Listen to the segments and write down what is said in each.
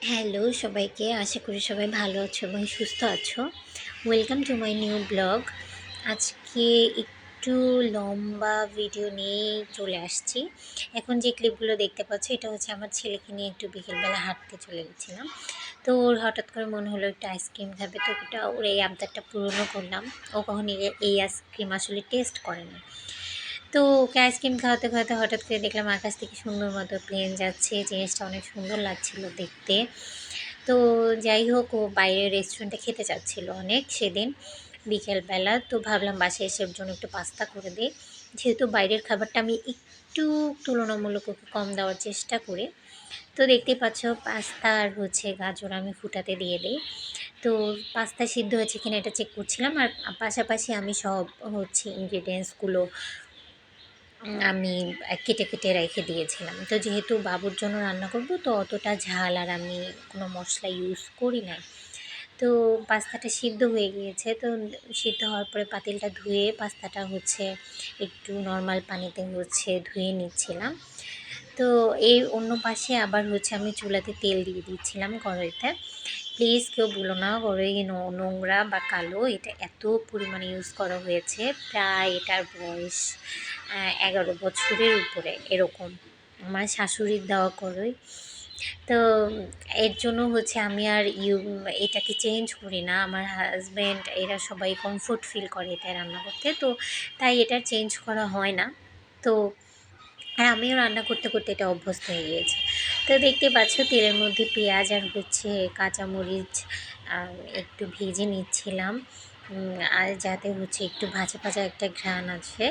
Hello সবাইকে, আশা করি সবাই ভালো আছো এবং সুস্থ আছো। Welcome to my new blog. আজকে একটু লম্বা ভিডিও নিয়ে চলে আসছি। এখন যে ক্লিপগুলো দেখতে পাচ্ছ, এটা হচ্ছে আমার ছেলেকে নিয়ে একটু বিকেলবেলা হাঁটতে চলে গেছিলাম। তো ওর হঠাৎ করে মনে হলো একটু আইসক্রিম খাবে, তো ওর এই আবদারটা পূরণও করলাম। ও কখনো এই আইসক্রিম আসলে টেস্ট করে না। তো ওকে আইসক্রিম খাওয়াতে খাওয়াতে হঠাৎ করে দেখলাম আকাশ থেকে সুন্দর মতো প্লেন যাচ্ছে, জিনিসটা অনেক সুন্দর লাগছিল দেখতে। তো যাই হোক, ও বাইরের রেস্টুরেন্টে খেতে চাচ্ছিল অনেক সেদিন বিকেলবেলা। তো ভাবলাম বাসায় এসে ওর জন্য একটু পাস্তা করে দিই, যেহেতু বাইরের খাবারটা আমি একটু তুলনামূলক ওকে কম দেওয়ার চেষ্টা করি। তো দেখতেই পাচ্ছ, পাস্তা আর হচ্ছে গাজর আমি ফুটাতে দিয়ে দিই। তো পাস্তা সিদ্ধ হয়েছে কিনা এটা চেক করছিলাম, আর পাশাপাশি আমি সব হচ্ছে ইনগ্রিডিয়েন্টসগুলো আমি কেটে কেটে রেখে দিয়েছিলাম। তো যেহেতু বাবুর জন্য রান্না করব, তো অতটা ঝাল আর আমি কোনো মশলা ইউজ করি না। তো পাস্তাটা সিদ্ধ হয়ে গিয়েছে। তো সিদ্ধ হওয়ার পরে পাতিলটা ধুয়ে পাস্তাটা হচ্ছে একটু নর্মাল পানিতে হচ্ছে ধুয়ে নিচ্ছিলাম। তো এই অন্য পাশে আবার হচ্ছে আমি চুলাতে তেল দিয়ে দিচ্ছিলাম কড়াইতে। প্লিজ কেউ বলো না কড়াই নোংরা বা কালো, এটা এত পরিমাণে ইউজ করা হয়েছে, প্রায় এটার বয়স 11 বছরের উপরে এরকম। আমার শাশুড়ির দেওয়া কড়াই। তো এর জন্য হচ্ছে আমি আর এটাকে চেঞ্জ করি না। আমার হাজব্যান্ড এরা সবাই কমফোর্ট ফিল করে এটা রান্না করতে, তো তাই এটা চেঞ্জ করা হয় না। তো আর আমিও রান্না করতে করতে এটা অভ্যস্ত হয়ে গিয়েছে। তো দেখতে পাচ্ছ তেলের মধ্যে পেঁয়াজ আর হচ্ছে কাঁচামরিচ একটু ভেজে নিচ্ছিলাম, আর যাতে হচ্ছে একটু ভাজা ভাজা একটা ঘ্রাণ আছে।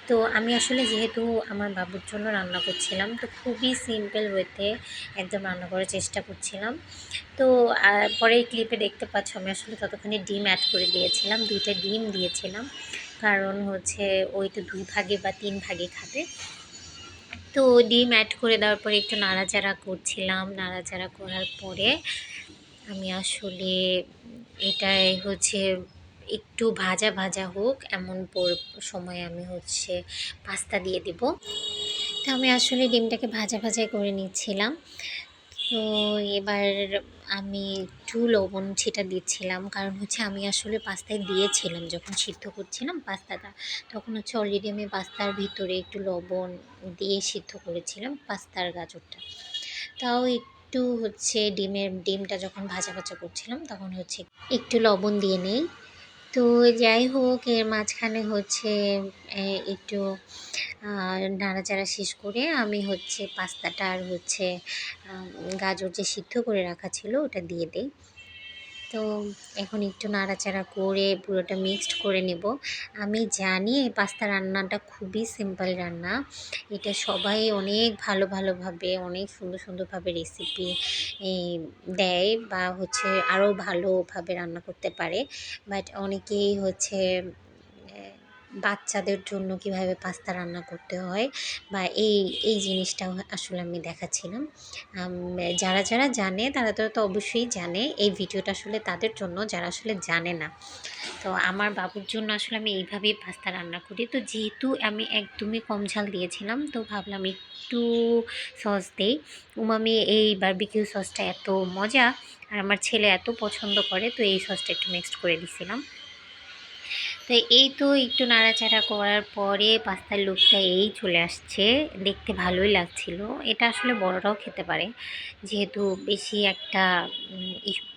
তো আমি আসলে যেহেতু আমার বাবুর জন্য রান্না করছিলাম, তো খুবই সিম্পল ওয়েতে একদম রান্না করার চেষ্টা করছিলাম। তো পরের ক্লিপে দেখতে পাচ্ছ আমি আসলে ততক্ষণে ডিম অ্যাড করে দিয়েছিলাম, 2টা ডিম দিয়েছিলাম, কারণ হচ্ছে ওই তো 2 ভাগে বা 3 ভাগে খাবে। তো ডিম অ্যাড করে দেওয়ার পরে একটু নাড়াচাড়া করছিলাম। নাড়াচাড়া করার পরে আমি আসলে এটায় হচ্ছে একটু ভাজা ভাজা হোক এমন সময় আমি হচ্ছে পাস্তা দিয়ে দিব। তো আমি আসলে ডিমটাকে ভাজা ভাজাই করে নিচ্ছিলাম। তো এবার আমি একটু লবণ ছিটা দিচ্ছিলাম, কারণ হচ্ছে আমি আসলে পাস্তায় দিয়েছিলাম যখন সিদ্ধ করছিলাম পাস্তাটা, তখন হচ্ছে অলরেডি আমি পাস্তার ভিতরে একটু লবণ দিয়ে সিদ্ধ করেছিলাম পাস্তার গাজরটা। তাও একটু হচ্ছে ডিমটা যখন ভাজা ভাজা করছিলাম তখন হচ্ছে একটু লবণ দিয়ে নেই। তো যাই হোক, এর মাঝখানে হচ্ছে একটু নাড়াচাড়া শেষ করে আমি হচ্ছে পাস্তাটা আর হচ্ছে গাজর যে সিদ্ধ করে রাখা ছিল ওটা দিয়ে দিই। তো এখন একটু নাড়াচাড়া করে পুরোটা মিক্সড করে নেব। আমি জানি এই পাস্তা রান্নাটা খুবই সিম্পল রান্না, এটা সবাই অনেক ভালোভাবে অনেক সুন্দরভাবে রেসিপি দেয় বা হচ্ছে আরও ভালোভাবে রান্না করতে পারে। বাট অনেকেই হচ্ছে বাচ্চাদের জন্য কিভাবে পাস্তা রান্না করতে হয় বা এই জিনিসটা আসলে আমি দেখাচ্ছিলাম। যারা জানে তারা তো অবশ্যই জানে, এই ভিডিওটা আসলে তাদের জন্য যারা আসলে জানে না। তো আমার বাবুর জন্য আসলে আমি এইভাবেই পাস্তা রান্না করি। তো যেহেতু আমি একদমই কম ঝাল দিয়েছিলাম, তো ভাবলাম একটু সস দেই। উমামি এই বারবিকিউ সসটা এত মজা আর আমার ছেলে এত পছন্দ করে, তো এই সসটা একটু মিক্সড করে দিছিলাম। তো এই তো একটু নাড়াচাড়া করার পরে পাস্তার লুকটা এই চলে আসছে, দেখতে ভালোই লাগছিল। এটা আসলে বড়রাও খেতে পারে, যেহেতু বেশি একটা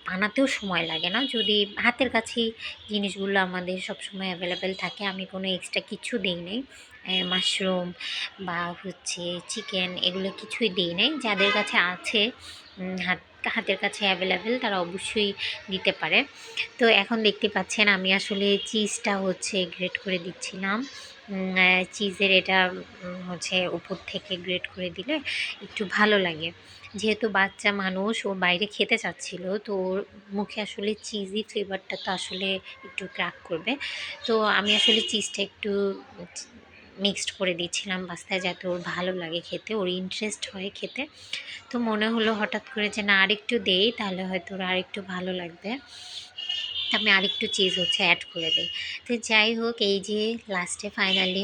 বানাতেও সময় লাগে না, যদি হাতের কাছেই জিনিসগুলো আমাদের সবসময় অ্যাভেলেবেল থাকে। আমি কোনো এক্সট্রা কিছু দিই নাই, মাশরুম বা হচ্ছে চিকেন এগুলো কিছুই দিই নাই। যাদের কাছে আছে হাতের কাছে অ্যাভেলেবেল তারা অবশ্যই দিতে পারে। তো এখন দেখতে পাচ্ছেন আমি আসলে চিজটা হচ্ছে গ্রেট করে দিচ্ছিলাম। চিজের এটা হচ্ছে উপর থেকে গ্রেট করে দিলে একটু ভালো লাগে। যেহেতু বাচ্চা মানুষ, ও বাইরে খেতে চাচ্ছিল, তো ওর মুখে আসলে চিজি ফ্লেভারটা তো আসলে একটু ক্র্যাক করবে। তো আমি আসলে চিজটা একটু মিক্সড করে দিচ্ছিলাম পাস্তায়, যাতে ওর ভালো লাগে খেতে, ওর ইন্টারেস্ট হয় খেতে। তো মনে হলো হঠাৎ করে যে না আরেকটু দেই, তাহলে হয়তো ওর আরেকটু ভালো লাগবে। আমি আরেকটু চিজ অ্যাড করে দিই। তো যাই হোক, এই যে লাস্টে ফাইনালি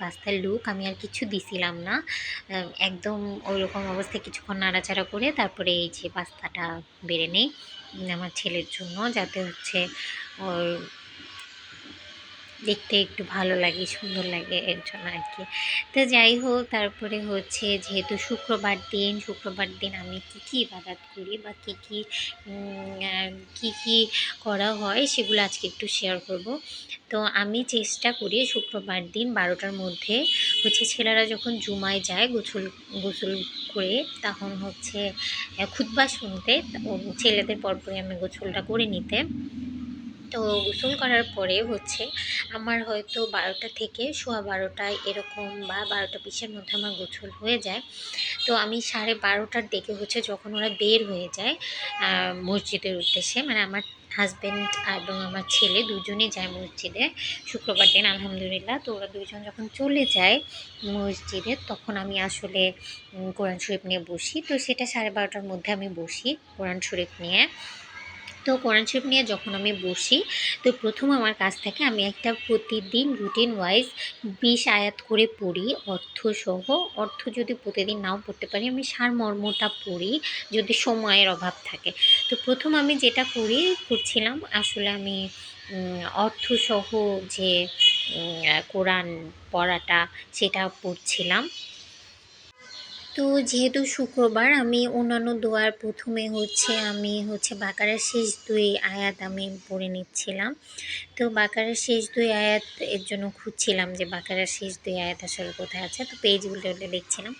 পাস্তার লুক। আমি আর কিছু দিছিলাম না, একদম ওইরকম অবস্থায় কিছুক্ষণ নাড়াচাড়া করে তারপরে এই যে পাস্তাটা বেড়ে নেই আমার ছেলের জন্য, যাতে ওর দেখতে একটু ভালো লাগে, সুন্দর লাগে, এর জন্য আর কি। তো যাই হোক, তারপরে যেহেতু শুক্রবার দিন আমি কী ইবাদত করি বা কী করা হয় সেগুলো আজকে একটু শেয়ার করব। তো আমি চেষ্টা করি শুক্রবার দিন 12টার মধ্যে ছেলেরা যখন জুমায় যায় গোসল করে, তখন খুতবা শুনতে, ছেলেদের পরপরই আমি গোসলটা করে নিতে। তো গোসল করার পরে আমার হয়তো 12টা থেকে সোয়া 12টায় এরকম বা 12টা 20-এর মধ্যে আমার গোসল হয়ে যায়। তো আমি 12:30টার দিকে যখন ওরা বের হয়ে যায় মসজিদের উদ্দেশ্যে, মানে আমার হাজব্যান্ড এবং আমার ছেলে দুজনেই যায় মসজিদে শুক্রবার দিন, আলহামদুলিল্লাহ। তো ওরা দুজন যখন চলে যায় মসজিদে, তখন আমি আসলে কোরআন শরীফ নিয়ে বসি। তো সেটা 12:30টার মধ্যে আমি বসি কোরআন শরীফ নিয়ে। তো কোরআন শরীফ নিয়ে যখন আমি বসি, তো প্রথম আমার কাজ থাকে আমি একটা প্রতিদিন রুটিন ওয়াইজ 20 আয়াত করে পড়ি অর্থসহ। অর্থ যদি প্রতিদিন নাও পড়তে পারি, আমি সারমর্মটা পড়ি যদি সময়ের অভাব থাকে। তো প্রথম আমি যেটা করছিলাম আসলে আমি অর্থসহ যে কোরআন পড়াটা সেটা পড়ছিলাম। তো যেহেতু শুক্রবার, আমি অন্যান্য দোয়ার প্রথমে আমি বাকারার শেষ 2 আয়াত আমি পড়ে নিচ্ছিলাম। তো বাকারার শেষ 2 আয়াত এর জন্য খুঁজছিলাম যে বাকারার শেষ 2 আয়াত আসলে কোথায় আছে। তো পেজ উল্টে দেখছিলাম।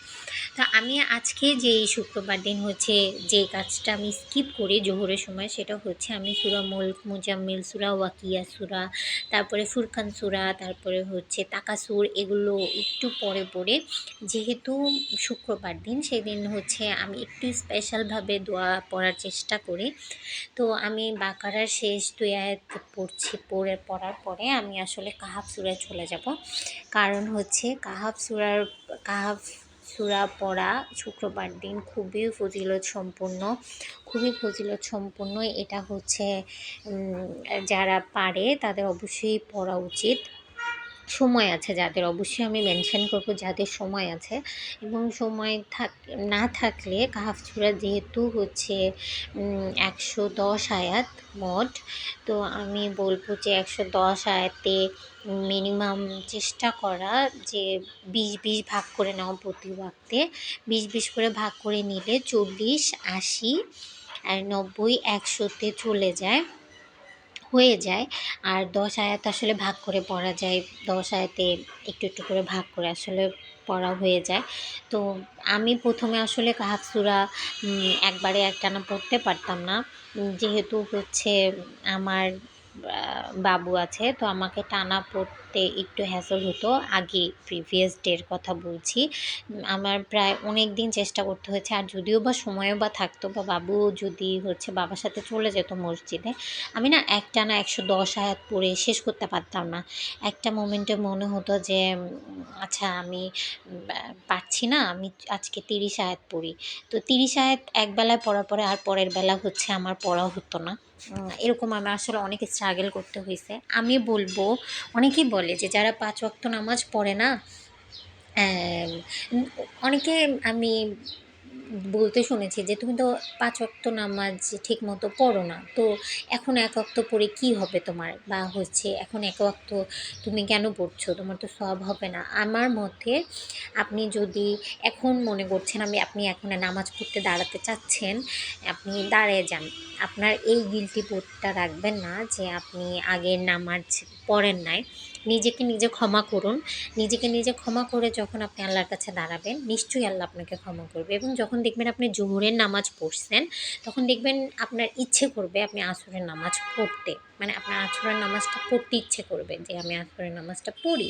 তো আমি আজকে যে শুক্রবার দিন যে কাজটা আমি স্কিপ করি জোহরের সময়, সেটা আমি সূরা মুলক, মুজাম্মিল, সূরা ওয়াকিয়া সূরা, তারপরে ফুরকান সূরা, তারপরে তাকাসুর, এগুলো একটু পরে যেহেতু শুক্রবার দিন, সেদিন আমি একটু স্পেশালভাবে দোয়া পড়ার চেষ্টা করি। তো আমি বাকারার শেষ 2 আয়াত পড়ার পরে আমি আসলে কাহাফ সূরায় চলে যাব। কারণ কাহাফ সূরা পড়া শুক্রবার দিন খুবই ফজিলত সম্পন্ন। এটা যারা পারে তাদের অবশ্যই পড়া উচিত। সময় আছে যাদের, অবশ্যই আমি মেনশন করব যাদের সময় আছে। এবং সময় না থাকলে কাহাফ সূরা যেহেতু 110 আয়াত মোট, তো আমি বলবো যে 110 আয়াতে মিনিমাম চেষ্টা করা যে 20-20 ভাগ করে নেওয়া প্রতি ওয়াক্তে। 20-20 করে ভাগ করে নিলে 40, 80 আর 90, 100-তে হয়ে যায়। আর 10 আয়াত আসলে ভাগ করে পড়া যায়, 10 আয়াতে একটু একটু করে ভাগ করে আসলে পড়া হয়ে যায়। তো আমি প্রথমে আসলে কাহাফ সূরা একবারে একটানা পড়তে পারতাম না, যেহেতু আমার বাবু আছে, তো আমাকে টানা পড়তে একটু হ্যাসল হতো। আগে প্রিভিয়াস ডের কথা বলছি, আমার প্রায় অনেক দিন চেষ্টা করতে হয়েছে। আর যদিও বা সময়ও বা থাকতো, বা বাবু যদি বাবার সাথে চলে যেত মসজিদে, আমি না একটানা 110 আয়াত পড়ে শেষ করতে পারতাম না। একটা মোমেন্টে মনে হতো যে আচ্ছা আমি পারছি না, আমি আজকে 30 আয়াত পড়ি। তো 30 আয়াত একবেলায় পড়ার পরে আর পরের বেলা আমার পড়া হতো না। এরকম আমার আসলে অনেক স্ট্রাগল করতে হয়েছে। আমি বলবো, অনেকেই বলে যে যারা 5 ওয়াক্ত নামাজ পড়ে না, অনেকে আমি বলতে শুনেছি যে তুমি তো 5 ওয়াক্ত নামাজ ঠিক মতো পড়ো না, তো এখন 1 ওয়াক্ত পড়ে কী হবে তোমার, বা এখন 1 ওয়াক্ত তুমি কেন পড়ছো, তোমার তো সওয়াব হবে না। আমার মতে আপনি যদি এখন মনে করছেন আপনি এখন নামাজ পড়তে দাঁড়াতে চাচ্ছেন, আপনি দাঁড়িয়ে যান। আপনার এই গিল্টি বোধটা রাখবেন না যে আপনি আগের নামাজ পড়েন নাই। নিজেকে নিজে ক্ষমা করুন। নিজেকে নিজে ক্ষমা করে যখন আপনি আল্লাহর কাছে দাঁড়াবেন, নিশ্চয়ই আল্লাহ আপনাকে ক্ষমা করবে। এবং যখন দেখবেন আপনি জোহরের নামাজ পড়ছেন, তখন দেখবেন আপনার ইচ্ছে করবে আপনি আসরের নামাজ পড়তে, মানে আপনার আসরের নামাজটা পড়তে ইচ্ছে করবে যে আমি আসরের নামাজটা পড়ি।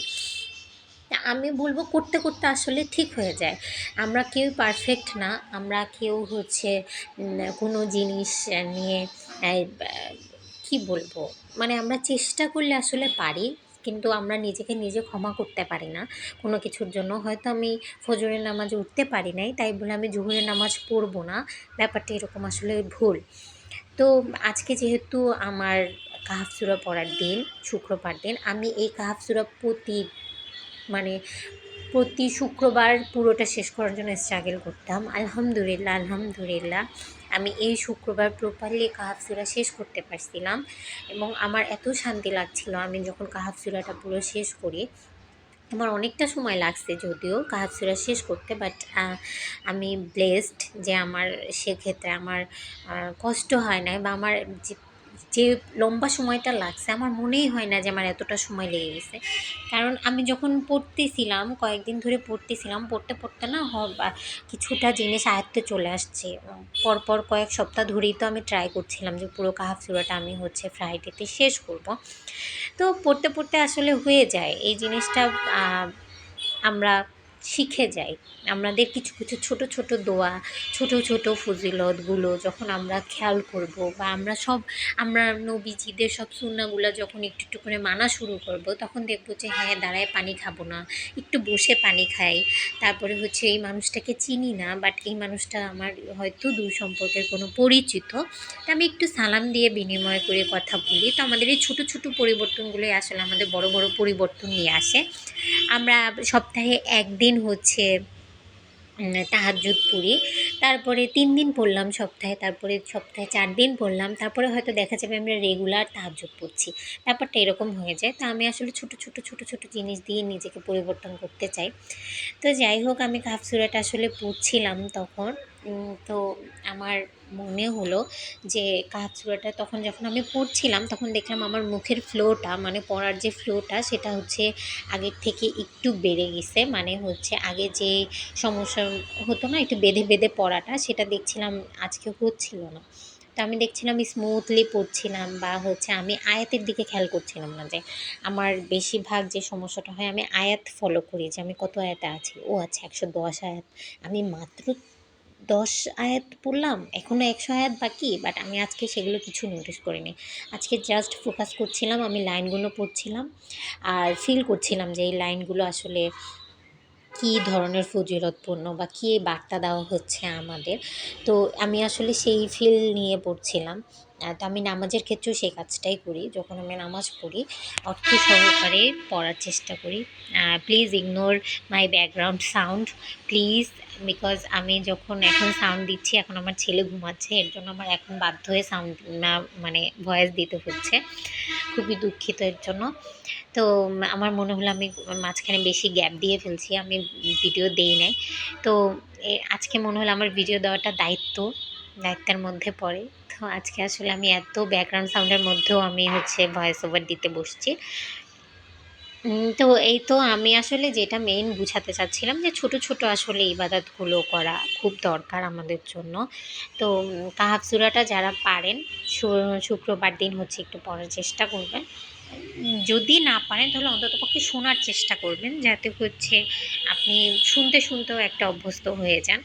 আমি বলবো করতে করতে আসলে ঠিক হয়ে যায়। আমরা কেউ পারফেক্ট না, আমরা কেউ কোনো জিনিস নিয়ে কী বলবো, মানে আমরা চেষ্টা করলে আসলে পারি, কিন্তু আমরা নিজেকে নিজে ক্ষমা করতে পারি না কোনো কিছুর জন্য। হয়তো আমি ফজরের নামাজে উঠতে পারি নাই, তাই বলে আমি জোহরের নামাজ পড়বো না, ব্যাপারটা এরকম আসলে ভুল। তো আজকে যেহেতু আমার কাহাফ সূরা পড়ার দিন, শুক্রবার দিন, আমি এই কাহাফ সূরা মানে প্রতি শুক্রবার পুরোটা শেষ করার জন্য স্ট্রাগল করতাম। আলহামদুলিল্লাহ আলহামদুলিল্লাহ আমি এই শুক্রবার প্রপারলি কাহাফ সূরা শেষ করতে পারছিলাম এবং আমার এত শান্তি লাগছিল আমি যখন কাহাফ সূরাটা পুরো শেষ করি। আমার অনেকটা সময় লাগছে যদিও কাহাফ সূরা শেষ করতে, বাট আমি ব্লেসড যে আমার সেক্ষেত্রে আমার কষ্ট হয় নাই বা আমার যে লম্বা সময়টা লাগছে আমার মনেই হয় না যে আমার এতটা সময় লেগে গেছে। কারণ আমি যখন পড়তেছিলাম, কয়েকদিন ধরে পড়তেছিলাম, পড়তে পড়তে না কিছুটা জিনিস আয়ত্তে চলে আসছে। পরপর কয়েক সপ্তাহ ধরেই তো আমি ট্রাই করছিলাম যে পুরো কাহাফ সূরাটা আমি ফ্রাইডেতে শেষ করব। তো পড়তে পড়তে আসলে হয়ে যায় এই জিনিসটা। আমরা শিখে যাই। আমাদের কিছু কিছু ছোট ছোট দোয়া, ছোট ছোট ফজিলতগুলো যখন আমরা খেয়াল করব বা আমরা নবীজিদের সব সুন্নাহগুলো যখন একটু একটু করে মানা শুরু করব, তখন দেখব যে হ্যাঁ, দাঁড়ায় পানি খাবো না, একটু বসে পানি খাই। তারপরে এই মানুষটাকে চিনি না, বাট এই মানুষটা আমার হয়তো দূর সম্পর্কের কোনো পরিচিত, তা আমি একটু সালাম দিয়ে বিনিময় করে কথা বলি। তো আমাদের এই ছোটো ছোটো পরিবর্তনগুলোই আসলে আমাদের বড় বড় পরিবর্তন নিয়ে আসে। আমরা সপ্তাহে একদিন তাহাজ্জুদ পড়ি, তারপরে 3 দিন পড়লাম সপ্তাহে, তারপরে সপ্তাহে 4 দিন পড়লাম, তারপরে হয়তো দেখা যাবে আমরা রেগুলার তাহাজ্জুদ পড়ছি। ব্যাপারটা এরকম হয়ে যায়। তো আমি আসলে ছোটো ছোটো ছোটো ছোটো জিনিস দিয়ে নিজেকে পরিবর্তন করতে চাই। তো যাই হোক, আমি কাহাফ সূরাটা আসলে পড়ছিলাম তখন। তো আমার মনে হলো যে কাহাফ সূরাটা তখন যখন আমি পড়ছিলাম তখন দেখলাম আমার মুখের ফ্লোটা, মানে পড়ার যে ফ্লোটা সেটা আগের থেকে একটু বেড়ে গেছে। মানে আগে যে সমস্যা হতো না একটু বেঁধে বেঁধে পড়াটা, সেটা দেখছিলাম আজকে হচ্ছিল না। তো আমি দেখছিলাম স্মুথলি পড়ছিলাম বা আমি আয়াতের দিকে খেয়াল করছিলাম না। যে আমার বেশিরভাগ যে সমস্যাটা হয়, আমি আয়াত ফলো করি যে আমি কত আয়াতে আছি। ও আচ্ছা, 110 আয়াত, আমি মাত্র 10 আয়াত পড়লাম, এখনও 100 আয়াত বাকি। বাট আমি আজকে সেগুলো কিছু নোটিস করিনি। আজকে জাস্ট ফোকাস করছিলাম, আমি লাইনগুলো পড়ছিলাম আর ফিল করছিলাম যে এই লাইনগুলো আসলে কী ধরনের ফজিলতপূর্ণ বা কী বার্তা দেওয়া হচ্ছে আমাদের। তো আমি আসলে সেই ফিল নিয়ে পড়ছিলাম। তো আমি নামাজের ক্ষেত্রেও সেই কাজটাই করি। যখন আমি নামাজ পড়ি অর্থ সহকারে পড়ার চেষ্টা করি। Please ignore my background sound please, because আমি যখন এখন সাউন্ড দিচ্ছি এখন আমার ছেলে ঘুমাচ্ছে, এর জন্য আমার এখন বাধ্য হয়ে সাউন্ড না মানে ভয়েস দিতে হচ্ছে। খুবই দুঃখিত এর জন্য। তো আমার মনে হলো আমি মাঝখানে বেশি গ্যাপ দিয়ে ফেলছি, আমি ভিডিও দেই নাই। তো আজকে মনে হলো আমার ভিডিও দেওয়াটা দায়িত্বের মধ্যে পড়ে। তো আজকে আসলে আমি এত ব্যাকগ্রাউন্ড সাউন্ডের মধ্যেও আমি ভয়েস ওভার দিতে বসছি। তো এই তো আমি আসলে যেটা মেইন বুঝাতে চাচ্ছিলাম যে ছোট ছোট আসলে ইবাদতগুলো করা খুব দরকার আমাদের জন্য। তো কাহাফ সূরাটা যারা পারেন শুক্রবার দিন একটু পড়ার চেষ্টা করবেন। যদি না পারেন তাহলে অন্ততপক্ষে শোনার চেষ্টা করবেন, যাতে আপনি শুনতে শুনতেও একটা অভ্যস্ত হয়ে যান।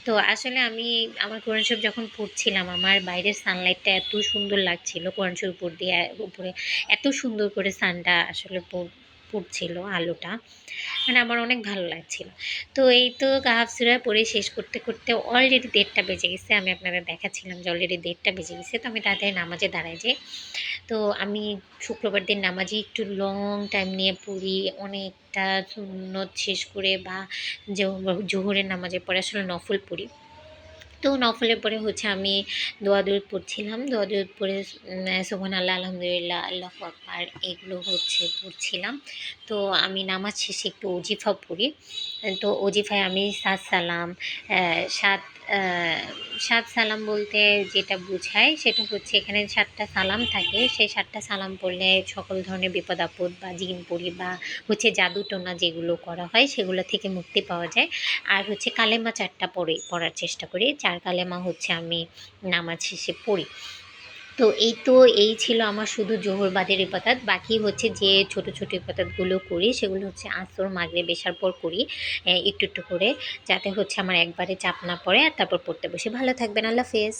তো আসলে আমি আমার কোরআন শরীফ যখন পড়ছিলাম, আমার বাইরের সানলাইটটা এত সুন্দর লাগছিল, কোরআন শরীফ উপরে এত সুন্দর করে সানটা আসলে পড়ছিল, আলোটা, মানে আমার অনেক ভালো লাগছিল। তো এই তো কাহাফ সূরা পড়ে শেষ করতে করতে অলরেডি 1:30টা বেজে গেছে। আমি আপনাদের দেখাচ্ছিলাম যে অলরেডি 1:30টা বেজে গেছে। তো আমি তাড়াতাড়ি নামাজে দাঁড়াই যাই। তো আমি শুক্রবার দিন নামাজই একটু লং টাইম নিয়ে পড়ি, অনেকটা সুন্নত শেষ করে বা জোহরের নামাজের পরে আসলে নফল পড়ি। তো নফলের পরে আমি দোয়া দরুদ পড়ছিলাম। দোয়া দরুদ পড়ে সুবহানাল্লাহ, আলহামদুলিল্লাহ, আল্লাহু আকবার এগুলো পড়ছিলাম। তো আমি নামাজ শেষে একটু ওজিফা পড়ি। তো ওজিফায় আমি 7 সালাম, 7 সালাম বলতে যেটা বোঝায় সেটা এখানে 7টা সালাম থাকে। সেই 7টা সালাম পড়লে সকল ধরনের বিপদ আপদ বা জিন পড়ি বা জাদু টোনা যেগুলো করা হয় সেগুলো থেকে মুক্তি পাওয়া যায়। আর কালেমা 4টা পড়ার চেষ্টা করি। 4 কালেমা আমি নামাজ শেষে পড়ি। তো এই ছিল আমার শুধু জোহর বাদের ইবাদত। বাকি যে ছোট ছোট ইবাদতগুলো করি সেগুলো আসর, মাগরিব, এশার পর করি একটু একটু করে, যাতে আমার একবারে চাপ না পড়ে। আর তারপর পড়তে বসি। ভালো থাকবেন। আল্লাহ হাফেজ।